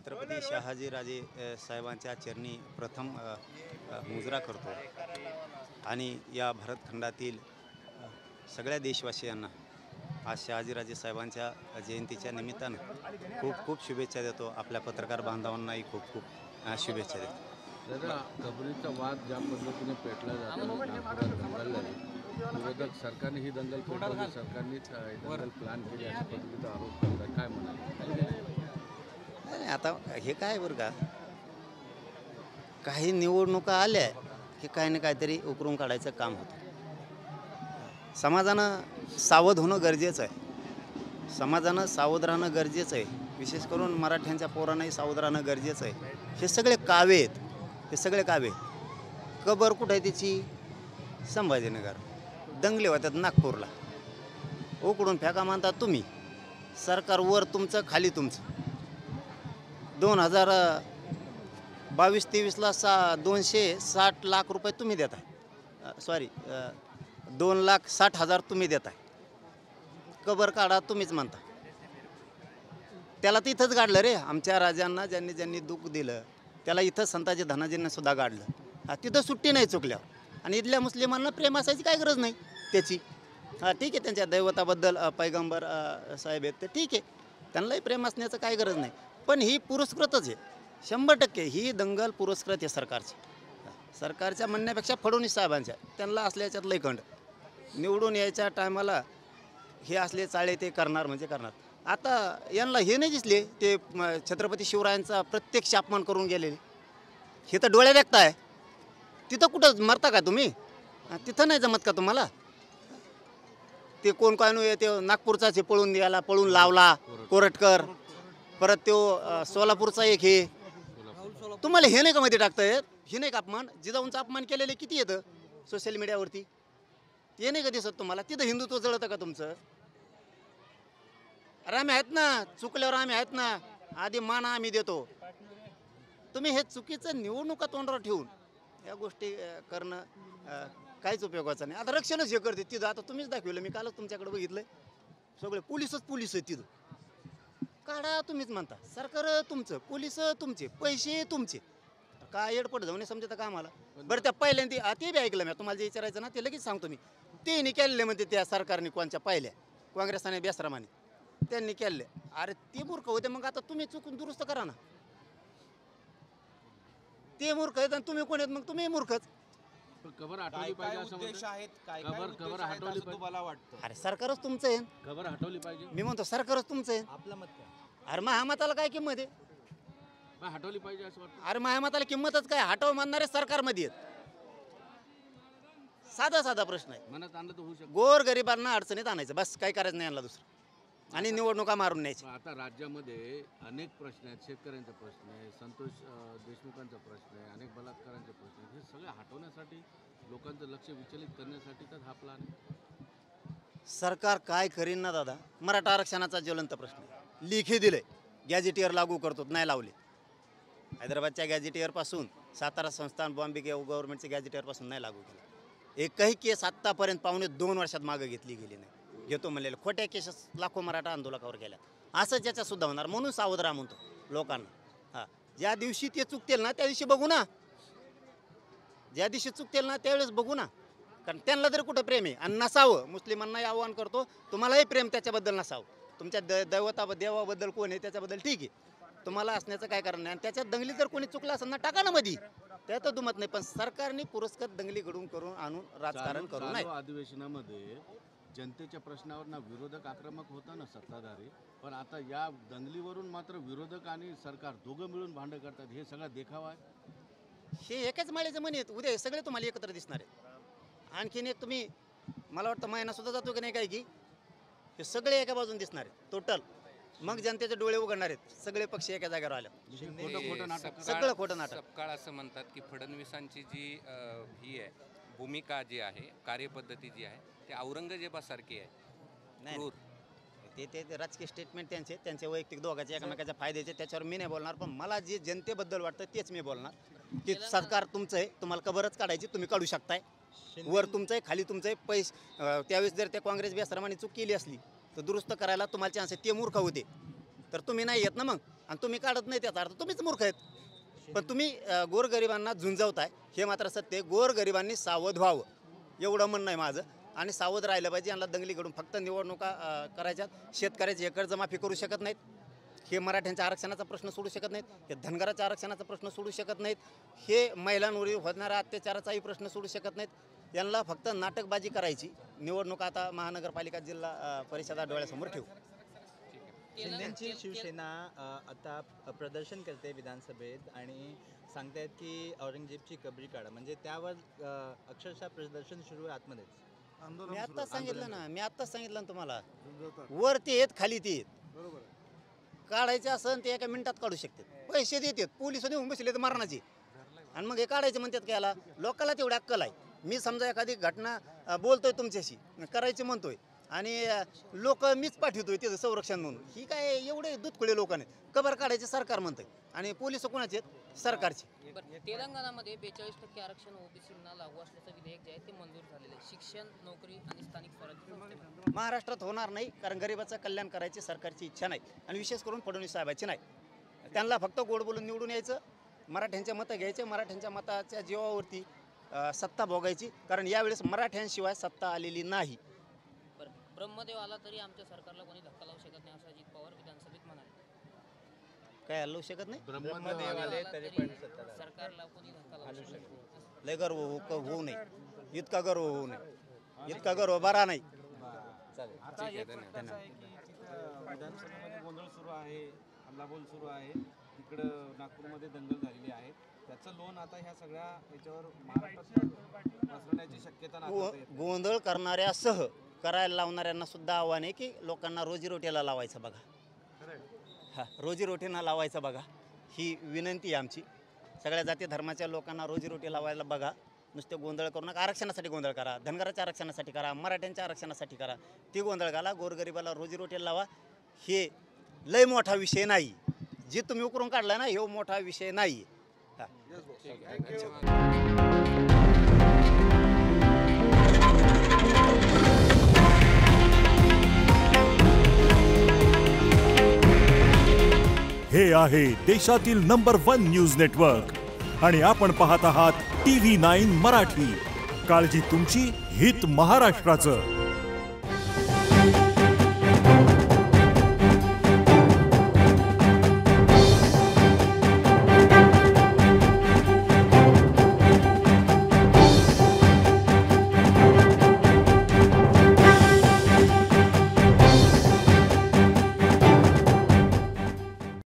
छत्रपती शहाजीराजे साहेबांच्या चरणी प्रथम मुजरा करतो आणि या भारतखंडातील सगळ्या देशवासियांना आज शहाजीराजे साहेबांच्या जयंतीच्या निमित्तानं खूप खूप शुभेच्छा देतो. आपल्या पत्रकार बांधवांनाही खूप खूप शुभेच्छा देतो. दादा, कबरीचा वाद ज्या पद्धतीने पेटला जातो, नागपुरात दंगल झाली, विरोधक सरकारने ही दंगल पेटवली, सरकारनेच दंगल प्लॅन केली अशा पद्धतीचा आरोप करतात, काय म्हणाले? आता हे काय बरं का, काही निवडणुका आल्या की काही ना काहीतरी उकरून काढायचं काम होतं. समाजानं सावध होणं गरजेचं आहे. समाजानं सावध राहणं गरजेचं आहे. विशेष करून मराठ्यांच्या पोरांनाही सावध राहणं गरजेचं आहे. हे सगळे कावे आहेत. हे सगळे कावे. कबर कुठं आहे त्याची? संभाजीनगर. दंगले होत्यात नागपूरला. उकडून फेका मानतात तुम्ही. सरकार वर तुमचं, खाली तुमचं. 2022-23ला 260 लाख रुपये तुम्ही देताय. 2,60,000 तुम्ही देताय. कबर काढा तुम्हीच म्हणता. त्याला तिथंच गाडलं रे. आमच्या राजांना ज्यांनी ज्यांनी दुःख दिलं त्याला इथं संताजी धनाजींना सुद्धा गाडलं. तिथं सुट्टी नाही चुकल्यावर. आणि इथल्या मुस्लिमांना प्रेम असायची काय गरज नाही त्याची. ठीक आहे, त्यांच्या दैवताबद्दल पैगंबर साहेब आहेत तर ठीक आहे, त्यांनाही प्रेम असण्याचं काही गरज नाही. पण ही पुरस्कृतच आहे 100%. ही दंगल पुरस्कृत आहे सरकारच्या म्हणण्यापेक्षा फडणवीस साहेबांच्या. त्यांना असल्याच्यात लय खंड. निवडून यायच्या टायमाला हे असले चाळे ते करणार म्हणजे करणार. आता यांना हे नाही दिसले ते छत्रपती शिवरायांचा प्रत्यक्ष अपमान करून गेलेले. हे तर डोळ्या देखताय. तिथं कुठं मरता का तुम्ही? तिथं नाही जमत का तुम्हाला? ते कोण काय ते नागपूरचाच पळून द्यायला पळून लावला कोरटकर. परत तो सोलापूरचा एक हे. तुम्हाला हे नाही का मध्ये टाकतायत? हे नाही का अपमान? जिजाऊंचा अपमान केलेले किती येतं सोशल मीडियावरती? ते नाही का दिसत तुम्हाला? तिथं हिंदुत्व जळतं का तुमचं? अरे आम्ही आहेत ना, चुकल्यावर आम्ही आहेत ना. आधी मान आम्ही देतो. तुम्ही हे चुकीचं निवडणुका तोंडावर ठेवून या गोष्टी करणं काहीच उपयोगाचं नाही. आता रक्षणच हे करते तिथं. आता तुम्हीच दाखवलं, मी कालच तुमच्याकडे बघितलंय. सगळे पोलीस आहेत तिथं. काढा तुम्हीच म्हणता. सरकार तुमचं, पोलीस तुमचे, पैसे तुमचे. काय एडपट जाऊन समजतं का आम्हाला? बरं, त्या पहिल्यांदा ते बी ऐकलं मी. तुम्हाला जे विचारायचं ना ते लगेच सांगतो मी. ते नाही केलेले म्हणते त्या सरकारने. कोणच्या पहिल्या काँग्रेसाने बेसरामाने त्यांनी केले. अरे ते मूर्ख होते. मग आता तुम्ही चुकून दुरुस्त करा ना. ते मूर्ख आहेत आणि तुम्ही कोण आहेत? मग तुम्ही मूर्खच. कबर हटवली पाहिजे असं कबर हटवली तुम्हाला वाटतं? अरे सरकारच तुमचं आहे. कबर हटवली पाहिजे. मी म्हणतो सरकारच तुमचं आहे. आपलं मत काय? अरे महामताला काय किंमत आहे? हटवली पाहिजे असं वाटतं. अरे महामताला किंमतच काय? हटव म्हणणारे सरकारमध्ये आहेत. साधा प्रश्न आहे. मनात आणलं तर होऊ शकतं. गोर गरिबांना अडचणीत आणायचं बस. काही करायचं नाही यांना दुसरं. आणि निवडणुका मारून न्यायची. आता राज्यामध्ये अनेक प्रश्न आहेत. शेतकऱ्यांचा प्रश्न आहे, संतोष देशमुखांचा प्रश्न आहे, अनेक बलात्कारांचे प्रश्न आहेत. हे सगळे हटवण्यासाठी, लोकांचं लक्ष विचलित करण्यासाठी तर हा प्लॅन आहे. सरकार काय करीन ना दादा. मराठा आरक्षणाचा ज्वलंत प्रश्न लिखी दिले. गॅजेटियर लागू करतो, नाही लावले. हैदराबादच्या गॅजेटियरपासून सातारा संस्थान बॉम्बे गव्हर्नमेंटच्या गॅजेटियरपासून नाही लागू केलं. एकही केस आत्तापर्यंत 2.5 वर्षात मागं घेतली गेली नाही. घेतो म्हणलेलं खोट्या केसेस लाखो मराठा आंदोलकावर गेल्या. असं ज्याच्यासुद्धा होणार. म्हणून सावध राहा म्हणतो लोकांना. ज्या दिवशी ते चुकतील ना त्या दिवशी बघू ना. ज्या दिवशी चुकतील ना त्यावेळेस बघू ना. कारण त्यांना जर कुठं प्रेम आहे आणि नसावं. मुस्लिमांनाही आवाहन करतो, तुम्हालाही प्रेम त्याच्याबद्दल नसावं. तुमच्या देवाबद्दल कोण आहे त्याच्याबद्दल ठीक आहे, तुम्हाला असण्याचं काय कारण नाही. आणि त्याच्यात दंगली जर कोणी चुकला असेल ना टाका ना मध्ये. त्यात दुमत नाही. पण सरकारने पुरस्कृत दंगली घडून करून आणून राजकारण करू नये. अधिवेशनामध्ये जनतेच्या प्रश्नावर ना विरोधक आक्रमक होता ना सत्ताधारी, पण आता या दंगलीवरून मात्र विरोधक आणि सरकार दोघं मिळून भांडण करतात. हे सगळा देखावा आहे. हे एकाच माळेचं म्हणे आहेत. उद्या हे सगळे तुम्हाला एकत्र दिसणार आहेत. आणखीन एक तुम्ही मला वाटतं महिना सुद्धा जातो की नाही काय की हे सगळे एका बाजून दिसणार आहेत टोटल. मग जनतेचे डोळे उघडणार आहेत. सगळे पक्ष एका जागेवर आले. खोटं नाटक. सगळं खोटं नाटक. सपकाळ असं म्हणतात की फडणवीसांची जी ही आहे भूमिका जी आहे, कार्यपद्धती जी आहे ते औरंगजेबासारखी आहे. नाही ते राजकीय स्टेटमेंट त्यांचे वैयक्तिक दोघांचे एकमेकाच्या फायद्याचे. त्याच्यावर मी नाही बोलणार. पण मला जे जनतेबद्दल वाटतं तेच मी बोलणार की सरकार तुमचं आहे. तुम्हाला कबरच काढायची, तुम्ही काढू शकताय. वर तुमचं आहे, खाली तुमचं आहे. पैसे त्यावेळेस जर त्या काँग्रेस बेसरामाने चूक केली असली तर दुरुस्त करायला तुम्हाला चान्स आहे. ते मूर्ख होते तर तुम्ही नाही येत ना. मग आणि तुम्ही काढत नाही त्याचा अर्थ तुम्हीच मूर्ख आहेत. पण तुम्ही गोरगरिबांना झुंजवताय हे मात्र सत्य आहे. गोरगरिबांनी सावध व्हावं एवढं म्हणणं आहे माझं. आणि सावध राहिलं पाहिजे. यांना दंगलीकडून फक्त निवडणुका करायच्यात. शेतकऱ्याची कर्जमाफी करू शकत नाहीत. हे मराठ्यांच्या आरक्षणाचा प्रश्न सोडू शकत नाहीत. हे धनगराच्या आरक्षणाचा प्रश्न सोडू शकत नाहीत. हे महिलांवरील होणाऱ्या अत्याचाराचाही प्रश्न सोडू शकत नाहीत. यांना फक्त नाटकबाजी करायची. निवडणुका आता महानगरपालिका जिल्हा परिषदा डोळ्यासमोर ठेवू. शिंदेची शिवसेना आता प्रदर्शन करते विधानसभेत आणि सांगतायत की औरंगजेबची कबरी काढा, म्हणजे त्यावर अक्षरशः प्रदर्शन सुरू आहे आतमध्येच. मी आत्ताच सांगितलं ना तुम्हाला. वर ते येत खाली ते येत. काढायचे असेल ते एका मिनिटात काढू शकतात. पैसे देतात, पोलिस नेऊन बसले तर मारणाचे आणि मग हे काढायचे म्हणतात की याला. लोकाला तेवढी अक्कल आहे. मी समजा एखादी घटना बोलतोय तुमच्याशी करायचे म्हणतोय आणि लोक मीच पाठवतोय तिथं संरक्षण म्हणून. ही काय एवढे दुधखुळे लोकांनी कबर काढायचे सरकार म्हणतंय आणि पोलिस कोणाचे आहेत? सरकारचे. तेलंगणामध्ये 42% आरक्षण ओबीसींना लागू असल्याचं विधेयक जे आहे ते मंजूर झालेलं आहे. शिक्षण, नोकरी आणि स्थानिक स्वराज्य संस्थेमध्ये महाराष्ट्रात होणार नाही, कारण गरिबाचं कल्याण करायची सरकारची इच्छा नाही आणि विशेष करून फडणवीस साहेबांची नाही. त्यांना फक्त गोड बोलून निवडून यायचं, मराठ्यांच्या मतं घ्यायचे, मराठ्यांच्या मताच्या जीवावरती सत्ता भोगायची, कारण यावेळेस मराठ्यांशिवाय सत्ता आलेली नाही. बरं, ब्रह्मदेव आला तरी आमच्या सरकारला कोणी धक्का लावू शकत नाही असं अजित पवार विधानसभेत म्हणाले. काय हलवू शकत नाही. ब्रह्मदेव आले तरी पण सत्ता सरकारला कोणी धक्का लावू शकत नाही. लय गर्व होऊ नये, इतका गर्व होऊ नये, इतका गर्व बरा नाही. चालेल. आता एक प्रश्न आहे की विधानसभेमध्ये गोंधळ सुरू आहे, हल्लाबोल सुरू आहे, इकडं नागपूरमध्ये दंगल झालेली आहे. त्याचं लोन आता ह्या सगळ्या याच्यावर महाराष्ट्रात पसरण्याची शक्यता नाही. गोंधळ करणाऱ्यासह करायला लावणाऱ्यांना सुद्धा आव्हान आहे की लोकांना रोजीरोटीला लावायचं बघा. हां, रोजीरोटीला लावायचं बघा, ही विनंती आहे आमची. सगळ्या जाती धर्माच्या लोकांना रोजीरोटी लावायला बघा. नुसते गोंधळ करू नका. आरक्षणासाठी गोंधळ करा, धनगराच्या आरक्षणासाठी करा, मराठ्यांच्या आरक्षणासाठी करा. ती गोंधळ घाला, गोरगरिबाला रोजीरोटीला लावा. हे लय मोठा विषय नाही. जे तुम्ही उकरून काढला ना, हे मोठा विषय नाही. हां. हे आहे देशातील नंबर 1 न्यूज नेटवर्क आणि आपण पाहत आहात TV9 मराठी. काळजी तुमची, हित महाराष्ट्राचं.